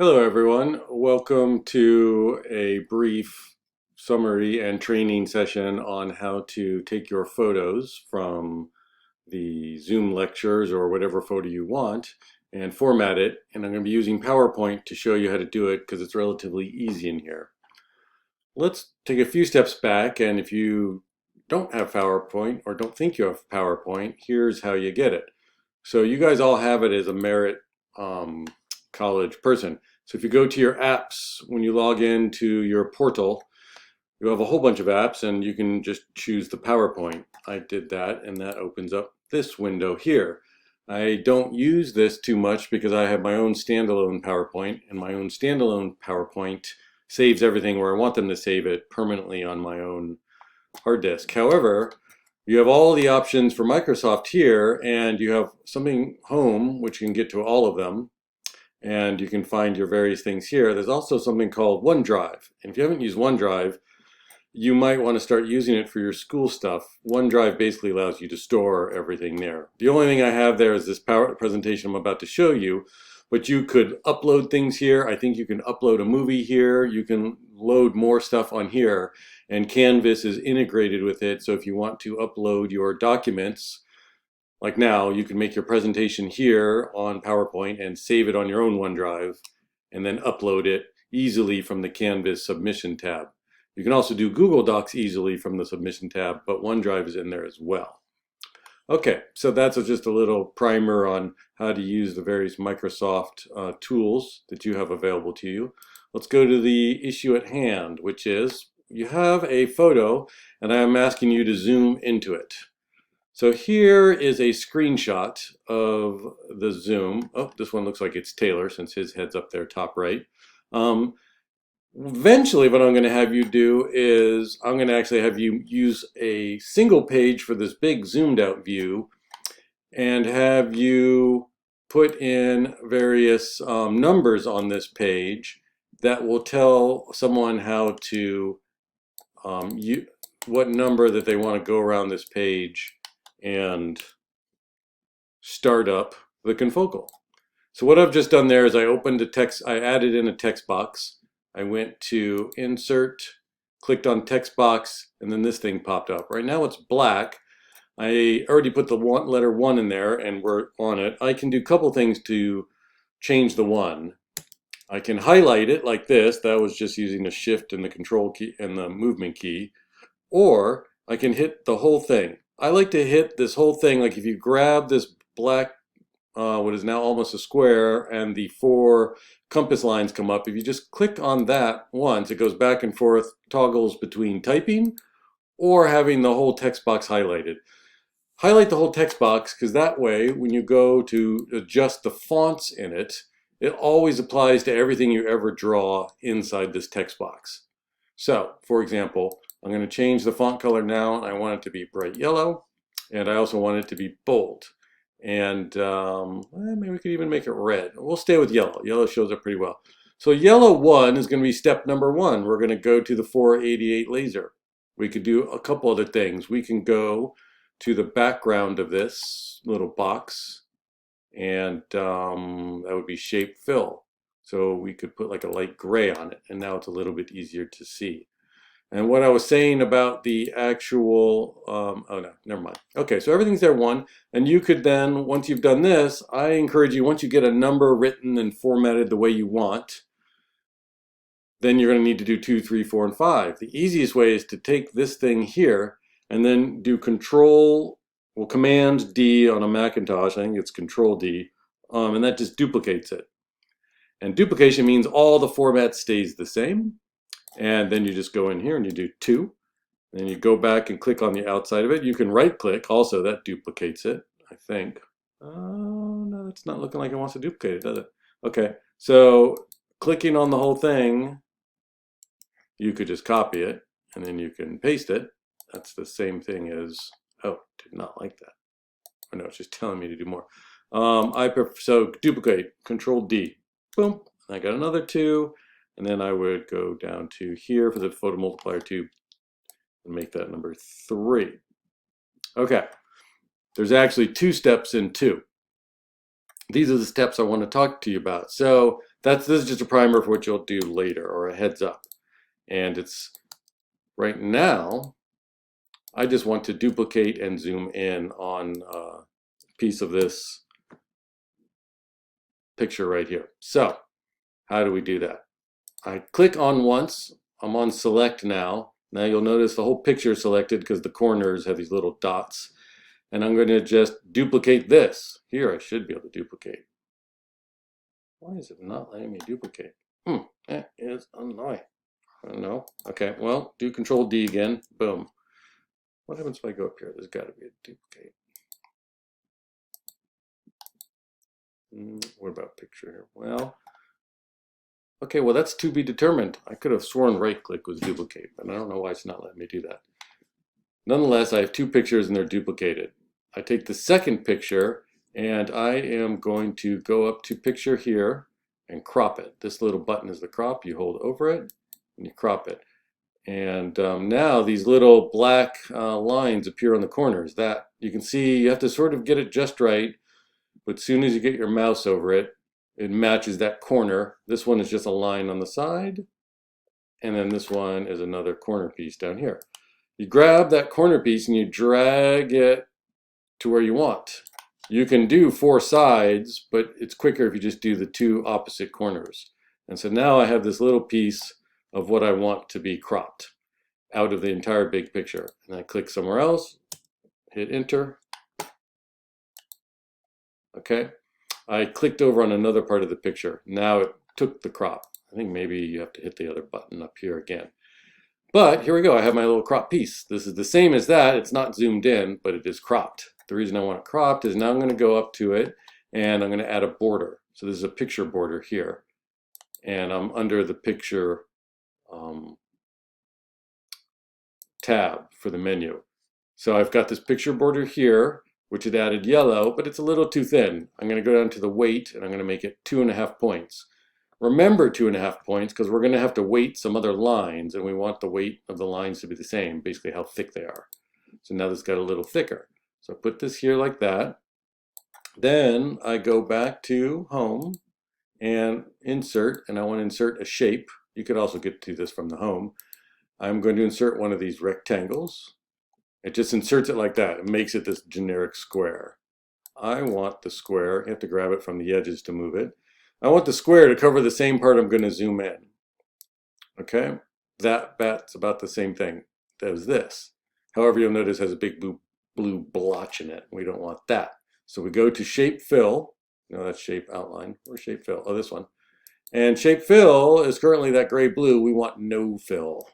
Hello everyone, welcome to a brief summary and training session on how to take your photos from the Zoom lectures or whatever photo you want and format it. And I'm going to be using PowerPoint to show you how to do it because it's relatively easy in here. Let's take a few steps back, and if you don't have PowerPoint or don't think you have PowerPoint, here's how you get it. So you guys all have it as a Merritt College person. So if you go to your apps, when you log into your portal, you have a whole bunch of apps and you can just choose the PowerPoint. I did that and that opens up this window here. I don't use this too much because I have my own standalone PowerPoint, and my own standalone PowerPoint saves everything where I want them to save it permanently on my own hard disk. However, you have all the options for Microsoft here, and you have something home, which you can get to all of them, and you can find your various things here. There's also something called OneDrive. And if you haven't used OneDrive, you might want to start using it for your school stuff. OneDrive basically allows you to store everything there. The only thing I have there is this power presentation I'm about to show you, but you could upload things here. I think you can upload a movie here. You can load more stuff on here, and Canvas is integrated with it. So if you want to upload your documents, like now, you can make your presentation here on PowerPoint and save it on your own OneDrive and then upload it easily from the Canvas submission tab. You can also do Google Docs easily from the submission tab, but OneDrive is in there as well. Okay, so that's just a little primer on how to use the various Microsoft tools that you have available to you. Let's go to the issue at hand, which is you have a photo and I'm asking you to zoom into it. So here is a screenshot of the Zoom. Oh, this one looks like it's Taylor since his head's up there top right. Eventually what I'm going to have you do is I'm going to actually have you use a single page for this big zoomed out view and have you put in various numbers on this page that will tell someone how to what number that they want to go around this page and start up the confocal. So what I've just done there is I opened a text, I added in a text box. I went to insert, clicked on text box, and then this thing popped up. Right now it's black. I already put the letter 1 in there and we're on it. I can do a couple things to change the 1. I can highlight it like this. That was just using the shift and the control key and the movement key. Or I can hit the whole thing. I like to hit this whole thing, like if you grab this black, what is now almost a square, and the 4 compass lines come up, if you just click on that once, it goes back and forth, toggles between typing or having the whole text box highlighted. Highlight the whole text box because that way when you go to adjust the fonts in it, it always applies to everything you ever draw inside this text box. So, for example, I'm going to change the font color now, and I want it to be bright yellow, and I also want it to be bold. And maybe we could even make it red. We'll stay with yellow. Yellow shows up pretty well. So yellow 1 is going to be step number 1. We're going to go to the 488 laser. We could do a couple other things. We can go to the background of this little box, and that would be shape fill. So we could put like a light gray on it, and now it's a little bit easier to see. And what I was saying about the actual, oh no, never mind. Okay, so everything's there 1, and you could then, once you've done this, I encourage you, once you get a number written and formatted the way you want, then you're going to need to do 2, 3, 4, and 5. The easiest way is to take this thing here and then do Command D on a Macintosh. I think it's Control D, and that just duplicates it. And duplication means all the format stays the same. And then you just go in here and you do 2. Then you go back and click on the outside of it. You can right click also, that duplicates it, I think. Oh, no, it's not looking like it wants to duplicate it, does it? Okay, so clicking on the whole thing, you could just copy it and then you can paste it. That's the same thing as, oh, did not like that. Oh no, it's just telling me to do more. So duplicate, Control D, boom. I got another 2, and then I would go down to here for the photo multiplier 2 and make that number 3. Okay, there's actually 2 steps in 2. these are the steps I want to talk to you about. So this is just a primer for what you'll do later, or a heads up. And it's right now, I just want to duplicate and zoom in on a piece of this picture right here. So how do we do that? I click on once. I'm on select now. Now you'll notice the whole picture is selected because the corners have these little dots. And I'm going to just duplicate this. Here I should be able to duplicate. Why is it not letting me duplicate? That is annoying. I don't know. Okay, well, do Control D again. Boom. What happens if I go up here? There's got to be a duplicate. What about picture here? Well, okay, well, that's to be determined. I could have sworn right click was duplicate, but I don't know why it's not letting me do that. Nonetheless, I have two pictures and they're duplicated. I take the second picture and I am going to go up to picture here and crop it. This little button is the crop. You hold over it and you crop it. And now these little black lines appear on the corners. That you can see, you have to sort of get it just right, but as soon as you get your mouse over it, it matches that corner. This one is just a line on the side, and then this one is another corner piece down here. You grab that corner piece and you drag it to where you want. You can do 4 sides, but it's quicker if you just do the 2 opposite corners. And so now I have this little piece of what I want to be cropped out of the entire big picture. And I click somewhere else, hit enter. Okay, I clicked over on another part of the picture. Now it took the crop. I think maybe you have to hit the other button up here again. But here we go, I have my little crop piece. This is the same as that. It's not zoomed in, but it is cropped. The reason I want it cropped is now I'm going to go up to it and I'm going to add a border. So this is a picture border here. And I'm under the picture tab for the menu. So I've got this picture border here, which had added yellow, but it's a little too thin. I'm going to go down to the weight and I'm going to make it 2.5 points. Remember 2.5 points because we're going to have to weight some other lines and we want the weight of the lines to be the same, basically how thick they are. So now this got a little thicker. So I put this here like that. Then I go back to home and insert, and I want to insert a shape. You could also get to this from the home. I'm going to insert one of these rectangles. It just inserts it like that. It makes it this generic square. I want the square, you have to grab it from the edges to move it. I want the square to cover the same part I'm going to zoom in. Okay, that's about the same thing as this. However, you'll notice it has a big blue blotch in it. We don't want that. So we go to shape fill. No, that's shape outline. Where's shape fill? Oh, this one. And shape fill is currently that gray blue. We want no fill.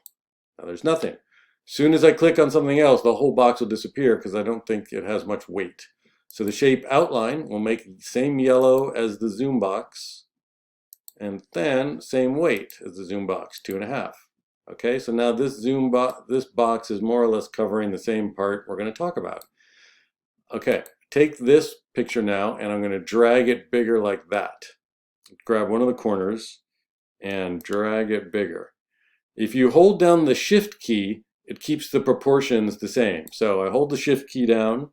Now there's nothing. As soon as I click on something else, the whole box will disappear because I don't think it has much weight. So the shape outline will make the same yellow as the zoom box, and then same weight as the zoom box, 2.5. Okay, so now this this box is more or less covering the same part we're going to talk about. Okay, take this picture now and I'm going to drag it bigger like that. Grab one of the corners and drag it bigger. If you hold down the shift key, it keeps the proportions the same. So I hold the shift key down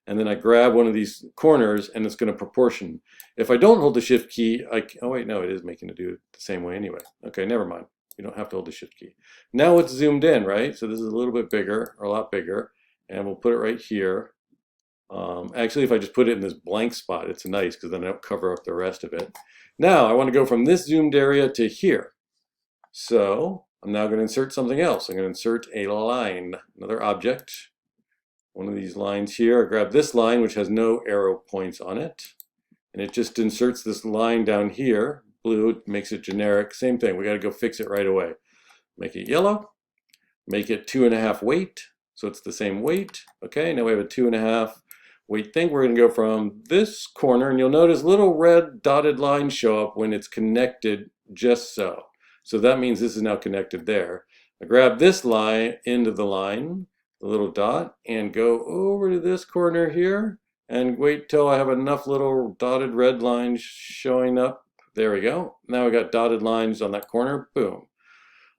and then I grab one of these corners and it's going to proportion. If I don't hold the shift key, oh wait, no, it is making it do it the same way anyway. Okay, never mind. You don't have to hold the shift key. Now it's zoomed in, right? So this is a little bit bigger, or a lot bigger, and we'll put it right here. Actually, if I just put it in this blank spot, it's nice because then I don't cover up the rest of it. Now I want to go from this zoomed area to here. So I'm now going to insert something else. I'm going to insert a line, another object. One of these lines here. I grab this line, which has no arrow points on it, and it just inserts this line down here. Blue, it makes it generic. Same thing. We got to go fix it right away. Make it yellow. Make it 2.5 weight, so it's the same weight. Okay, now we have a 2.5 weight thing. We're going to go from this corner, and you'll notice little red dotted lines show up when it's connected just so. So that means this is now connected there. I grab this line, end of the line, the little dot, and go over to this corner here and wait till I have enough little dotted red lines showing up. There we go. Now we got dotted lines on that corner. Boom.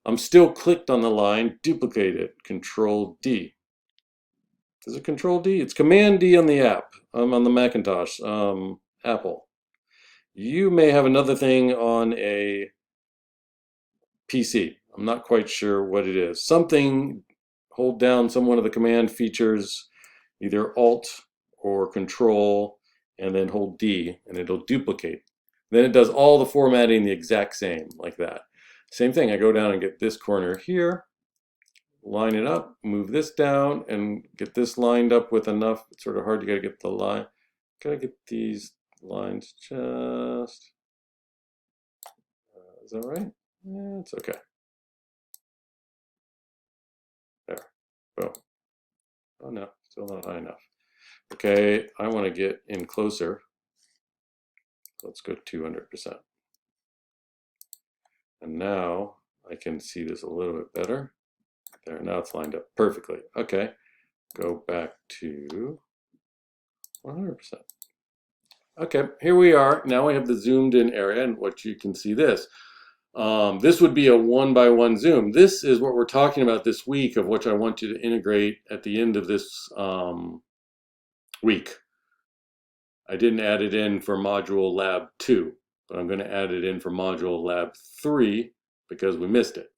I'm still clicked on the line. Duplicate it. Control D. Is it Control D? It's Command D on the app. I'm on the Macintosh. Apple. You may have another thing on a PC. I'm not quite sure what it is. Something, hold down some one of the command features, either Alt or Control, and then hold D, and it'll duplicate. Then it does all the formatting the exact same, like that. Same thing, I go down and get this corner here, line it up, move this down, and get this lined up with enough. It's sort of hard, you gotta get the line. Gotta get these lines just, is that right? Yeah, it's okay. There, boom. Oh no, still not high enough. Okay, I want to get in closer. Let's go 200%. And now I can see this a little bit better. There, now it's lined up perfectly. Okay, go back to 100%. Okay, here we are. Now we have the zoomed in area, and what you can see this. This would be a 1-by-1 zoom. This is what we're talking about this week, of which I want you to integrate at the end of this week. I didn't add it in for module lab 2, but I'm going to add it in for module lab 3 because we missed it.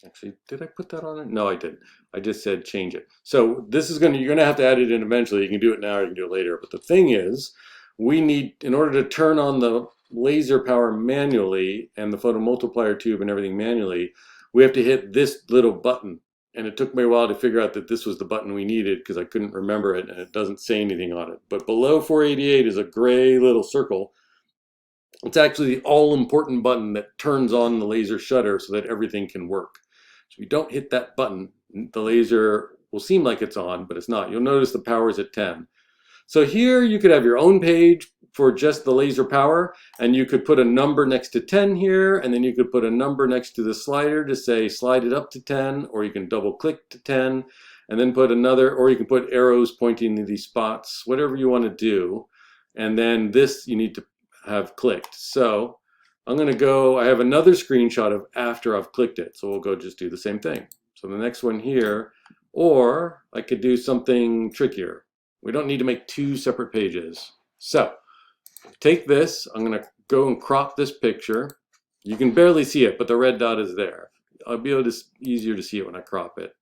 Actually, did I put that on it? No, I didn't. I just said change it. So this is you're going to have to add it in eventually. You can do it now or you can do it later. But the thing is, we need, in order to turn on the laser power manually and the photomultiplier tube and everything manually, we have to hit this little button. And it took me a while to figure out that this was the button we needed because I couldn't remember it and it doesn't say anything on it. But below 488 is a gray little circle. It's actually the all-important button that turns on the laser shutter so that everything can work. So if you don't hit that button, the laser will seem like it's on, but it's not. You'll notice the power is at 10. So here you could have your own page for just the laser power, and you could put a number next to 10 here, and then you could put a number next to the slider to say slide it up to 10, or you can double click to 10, and then put another, or you can put arrows pointing to these spots, whatever you want to do. And then this you need to have clicked. So I'm going to go, I have another screenshot of after I've clicked it. So we'll go just do the same thing. So the next one here, or I could do something trickier. We don't need to make 2 separate pages. So take this, I'm going to go and crop this picture. You can barely see it, but the red dot is there. I'll be able to, easier to see it when I crop it.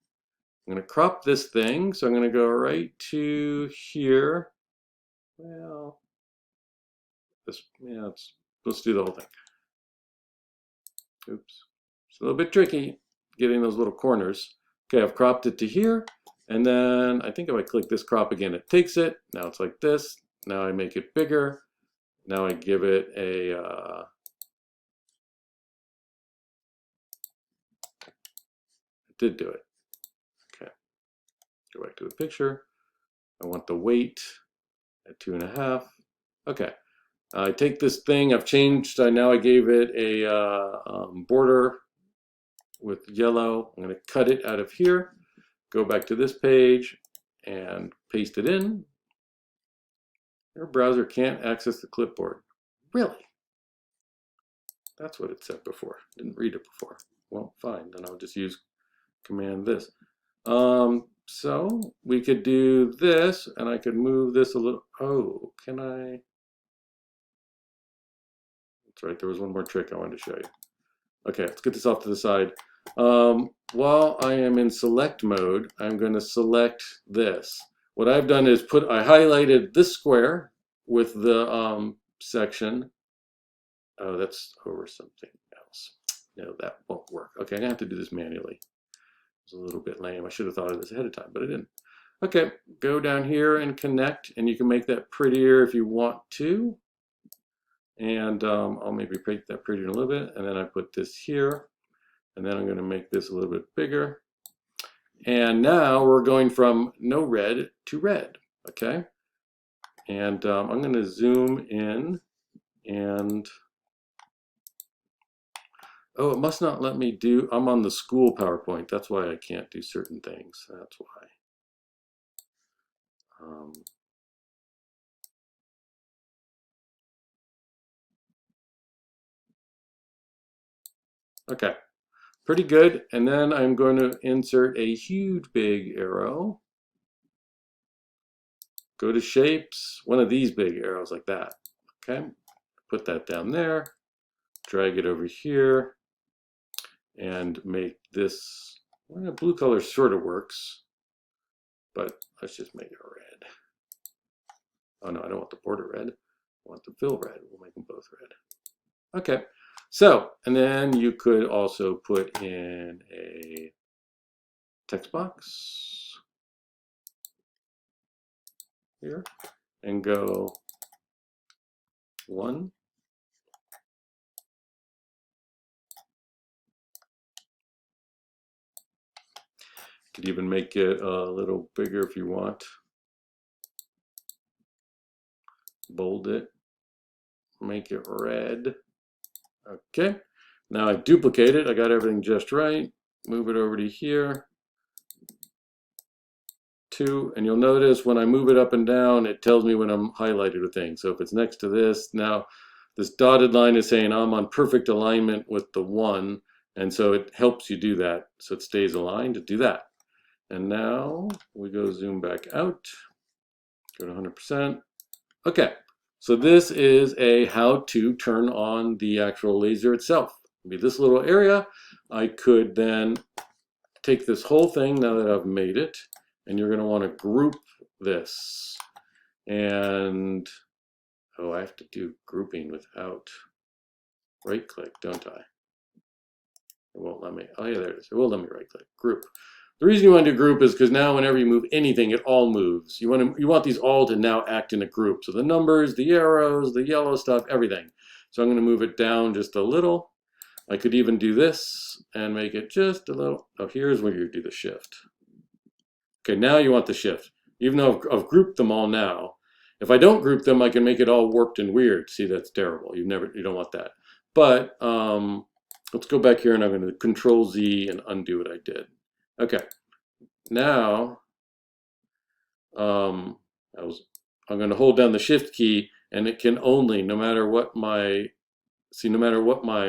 I'm going to crop this thing, so I'm going to go right to here. Well, let's do the whole thing. Oops. It's a little bit tricky getting those little corners. Okay, I've cropped it to here, and then I think if I click this crop again, it takes it. Now it's like this. Now I make it bigger. Now I give it a, it did do it. Okay, go back to the picture. I want the weight at 2.5. Okay, I take this thing, I've changed, now I gave it a border with yellow. I'm going to cut it out of here, go back to this page, and paste it in. Your browser can't access the clipboard. Really? That's what it said before. Didn't read it before. Well, fine, then I'll just use command this. So we could do this, and I could move this a little. Oh, can I? That's right, there was one more trick I wanted to show you. Okay, let's get this off to the side. While I am in select mode, I'm going to select this. What I've done is I highlighted this square with the section. Oh, that's over something else. No, that won't work. Okay, I'm going to have to do this manually. It's a little bit lame. I should have thought of this ahead of time, but I didn't. Okay, go down here and connect, and you can make that prettier if you want to. And I'll maybe make that prettier a little bit, and then I put this here, and then I'm going to make this a little bit bigger. And now we're going from no red to red, okay? And I'm going to zoom in, and oh, it must not let me do, I'm on the school PowerPoint. That's why I can't do certain things. That's why. Okay, pretty good. And then I'm going to insert a huge big arrow. go to shapes, one of these big arrows like that. Okay, put that down there, drag it over here, and make this, well, blue color sort of works, but let's just make it red. Oh no, I don't want the border red. I want the fill red. We'll make them both red. Okay, so, and then you could also put in a text box here and go 1. Could even make it a little bigger if you want. Bold it, make it red. Okay, now I duplicate it. I got everything just right. Move it over to here. 2, and you'll notice when I move it up and down, it tells me when I'm highlighted a thing. So if it's next to this, now this dotted line is saying I'm on perfect alignment with the 1, and so it helps you do that. So it stays aligned to do that. And now we go zoom back out, go to 100%. Okay, so this is a how to turn on the actual laser itself. It'll be this little area. I could then take this whole thing now that I've made it, and you're going to want to group this. And, oh, I have to do grouping without right click, don't I? It won't let me. Oh yeah, there it is. It will let me right click. Group. The reason you want to do group is because now whenever you move anything, it all moves. You want these all to now act in a group. So the numbers, the arrows, the yellow stuff, everything. So I'm going to move it down just a little. I could even do this and make it just a little. Oh, here's where you do the shift. Okay, now you want the shift. Even though I've grouped them all now, if I don't group them, I can make it all warped and weird. See, that's terrible. You don't want that. But let's go back here and I'm going to Control Z and undo what I did. Okay, now I'm going to hold down the Shift key, and it can only, no matter what my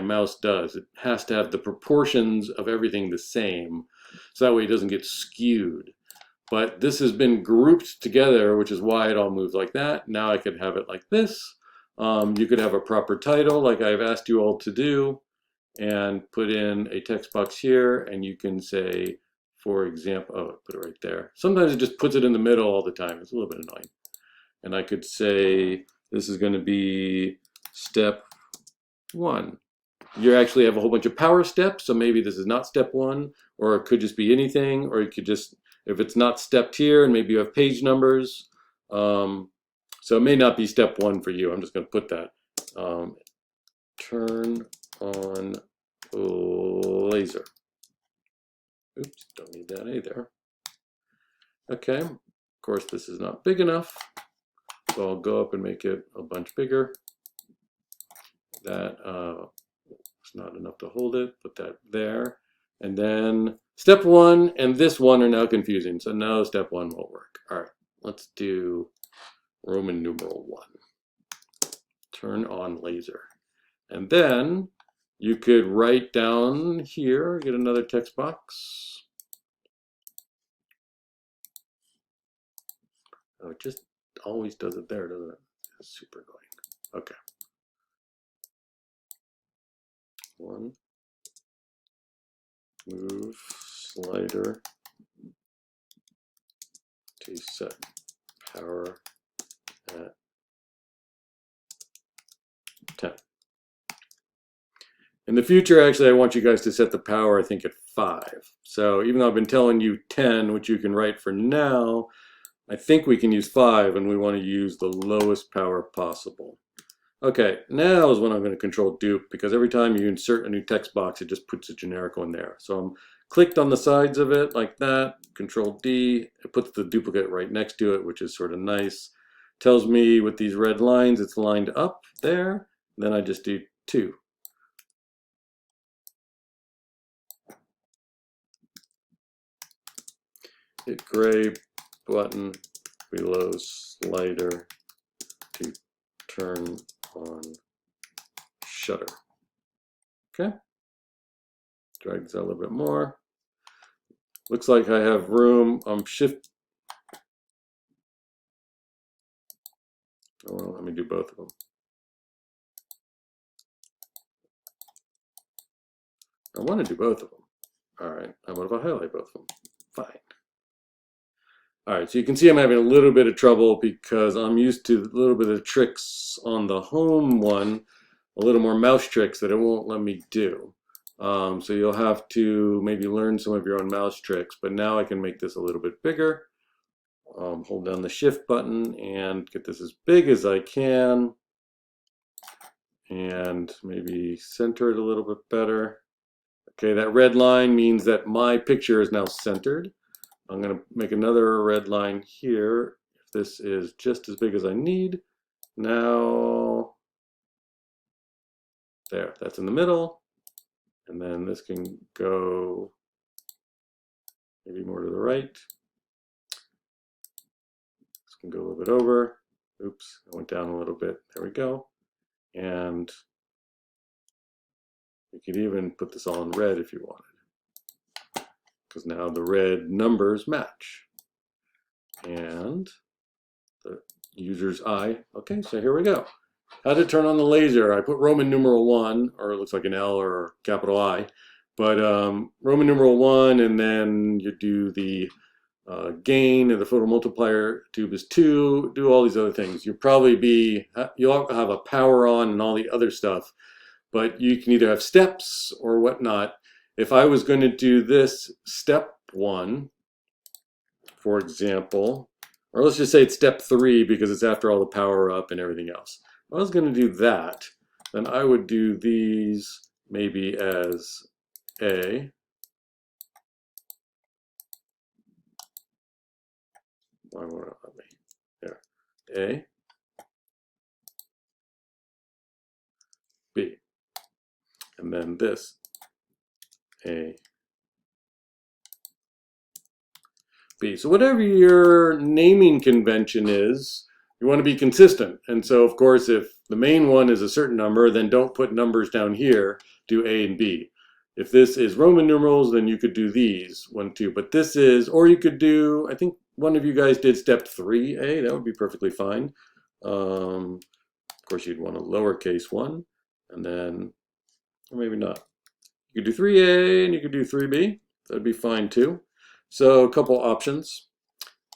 mouse does, it has to have the proportions of everything the same, so that way it doesn't get skewed. But this has been grouped together, which is why it all moves like that. Now I could have it like this. You could have a proper title, like I've asked you all to do, and put in a text box here, and you can say, for example, oh, I put it right there. Sometimes it just puts it in the middle all the time. It's a little bit annoying. And I could say, this is going to be step 1. You actually have a whole bunch of power steps, so maybe this is not step 1, or it could just be anything, or you could just, if it's not stepped here, and maybe you have page numbers, so it may not be step 1 for you. I'm just going to put that. Turn on laser. Oops, don't need that either. Okay, of course this is not big enough, so I'll go up and make it a bunch bigger. That it's not enough to hold it, put that there. And then step 1 and this one are now confusing, so no, step 1 won't work. All right, let's do Roman numeral 1. Turn on laser. And then you could write down here, get another text box. Oh, it just always does it there, doesn't it? It's super annoying. Okay. 1. Move slider to set power at 10. In the future, actually, I want you guys to set the power, I think, at 5. So even though I've been telling you 10, which you can write for now, I think we can use 5, and we want to use the lowest power possible. Okay, now is when I'm going to control dupe, because every time you insert a new text box, it just puts a generic one there. So I'm clicked on the sides of it like that, Control D, it puts the duplicate right next to it, which is sort of nice. Tells me with these red lines, it's lined up there. Then I just do 2. Hit gray button below slider to turn on shutter. Okay. Drag this out a little bit more. Looks like I have room. Shift Oh, well, let me do both of them. I want to do both of them. All right, what if I highlight both of them? Fine. All right, so you can see I'm having a little bit of trouble because I'm used to a little bit of tricks on the home one, a little more mouse tricks that it won't let me do. So you'll have to maybe learn some of your own mouse tricks, but now I can make this a little bit bigger. Hold down the shift button and get this as big as I can. And maybe center it a little bit better. Okay, that red line means that my picture is now centered. I'm going to make another red line here. If this is just as big as I need. Now, there, that's in the middle. And then this can go maybe more to the right. This can go a little bit over. Oops, I went down a little bit. There we go. And you could even put this all in red if you wanted, because now the red numbers match. And the user's eye. Okay, so here we go. How to turn on the laser. I put Roman numeral 1, or it looks like an L or capital I, but Roman numeral 1, and then you do the gain, and the photomultiplier tube is 2, do all these other things. You'll have a power on and all the other stuff, but you can either have steps or whatnot. If I was going to do this step 1, for example, or let's just say it's step 3 because it's after all the power up and everything else. If I was going to do that, then I would do these maybe as A. Why won't it let me? There. A. B. And then this. A. B. So whatever your naming convention is, you want to be consistent. And so, of course, if the main one is a certain number, then don't put numbers down here. Do A and B. If this is Roman numerals, then you could do these, 1, 2. But this is, or you could do, I think one of you guys did step 3A. That would be perfectly fine. Of course, you'd want a lowercase 1. And then, or maybe not. You could do 3A and you could do 3B. That'd be fine too. So a couple options.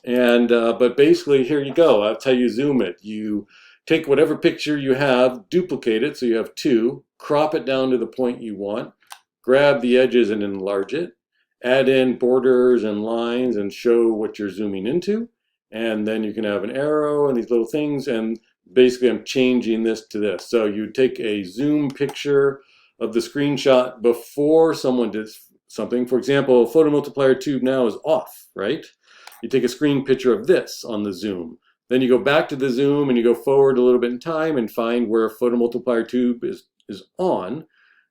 And but basically, here you go. That's how you zoom it. You take whatever picture you have, duplicate it, so you have 2, crop it down to the point you want, grab the edges and enlarge it, add in borders and lines and show what you're zooming into, and then you can have an arrow and these little things, and basically I'm changing this to this. So you take a zoom picture of the screenshot before someone did something. For example, photomultiplier tube now is off, right? You take a screen picture of this on the zoom. Then you go back to the zoom and you go forward a little bit in time and find where photomultiplier tube is on.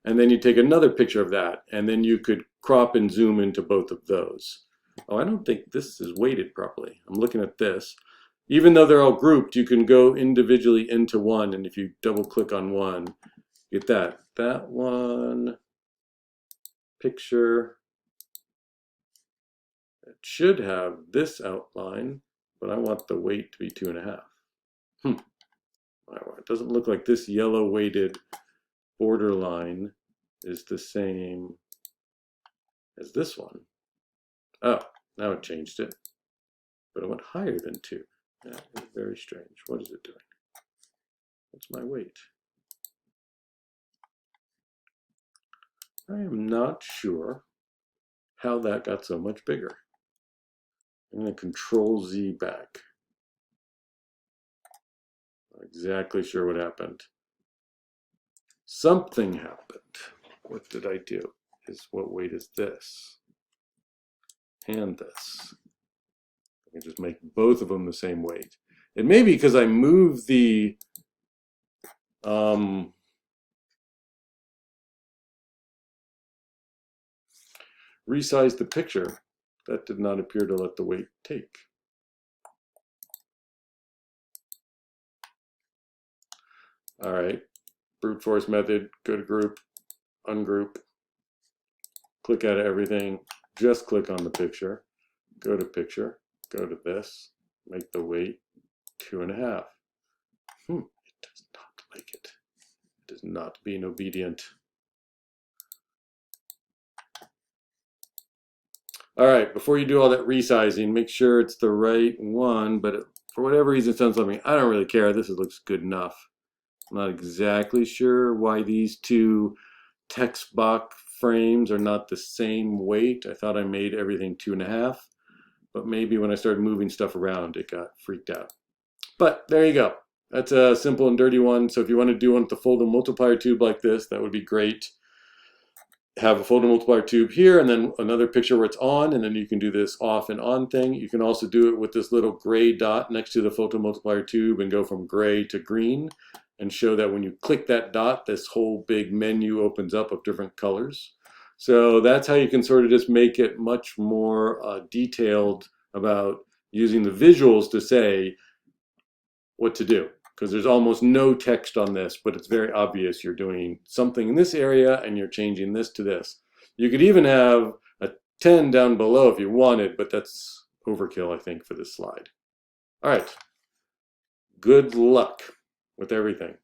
And then you take another picture of that. And then you could crop and zoom into both of those. Oh, I don't think this is weighted properly. I'm looking at this. Even though they're all grouped, you can go individually into one. And if you double click on one, you get that. That one picture. It should have this outline, but I want the weight to be 2.5. It doesn't look like this yellow weighted border line is the same as this one. Oh, now it changed it, but it went higher than 2. That is very strange. What is it doing? What's my weight? I am not sure how that got so much bigger. I'm going to Control Z back. Not exactly sure what happened. Something happened. What did I do? What weight is this? And this. I can just make both of them the same weight. It may be because I moved the resized the picture. That did not appear to let the weight take. All right, brute force method, go to group, ungroup, click out of everything, just click on the picture, go to picture, go to this, make the weight 2.5. It does not like it. It is not being obedient. All right, before you do all that resizing, make sure it's the right one, but for whatever reason it's done something. I don't really care. This looks good enough. I'm not exactly sure why these two text box frames are not the same weight. I thought I made everything 2.5, but maybe when I started moving stuff around, it got freaked out. But there you go. That's a simple and dirty one. So if you want to do one with the fold and multiplier tube like this, that would be great. Have a fold and multiplier tube here, and then another picture where it's on, and then you can do this off and on thing. You can also do it with this little gray dot next to the photomultiplier tube and go from gray to green and show that when you click that dot, this whole big menu opens up of different colors. So that's how you can sort of just make it much more detailed about using the visuals to say what to do. Because there's almost no text on this, but it's very obvious you're doing something in this area and you're changing this to this. You could even have a 10 down below if you wanted, but that's overkill, I think, for this slide. All right. Good luck with everything.